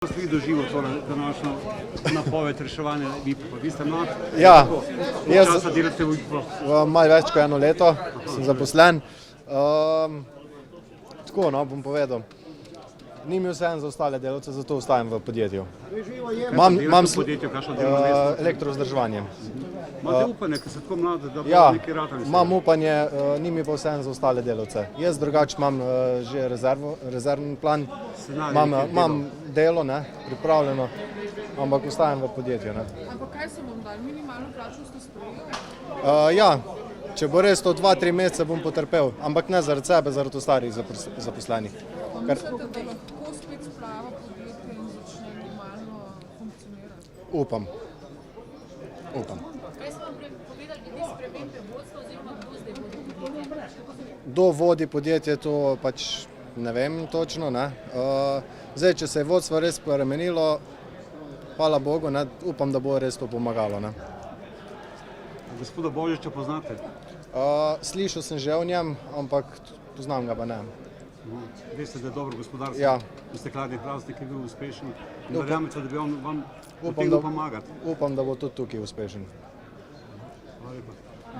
Kako ste vi doživeli to današnjo napoved reševanja VIP-a? Vi ste mlad? Ja, jaz časa delate v VIP-u? malo več kot eno leto sem zaposlen. Tako, no, bom povedal. Ni mi vseeno za ostale delavce, zato ostajam v podjetju. Imam v podjetju, kakšno delovno mesto? Elektrovzdrževanje. Imate upanje, ker ste tako mladi, da bo Ja, nekaj ratali? imam upanje, ni mi pa vseeno za ostale delavce. Jaz drugače imam že rezervni plan, imam delo, ne, pripravljeno, ampak ostajam v podjetju. Ne. Ampak kaj so vam dali? Minimalno plačo ste sprejeli? Ja, če bo res to 2-3 mesece, bom potrpel, ampak ne zaradi sebe, zaradi ostalih zaposlenih. Mislite, da lahko spet splava podjetje in začne normalno funkcionirati? Upam. Kaj smo povedali glede spremembe vodstva oziroma kdo zdaj vodi podjetje? Kdo vodi podjetje, to pač ne vem točno. Ne. Zdaj, če se je vodstvo res spremenilo, hvala Bogu, ne, upam, da bo res to pomagalo. Ne. Gospoda Božiča poznate? Slišal sem že o njem, ampak poznam ga pa ne. Veste, da je dobro gospodarstvo? Ja. V stekladnih praznikih je bil uspešen. In verjamete, da bi on vam Upam, potegnil pomagati? Upam, da bo tudi tukaj uspešen. Hvala lepa.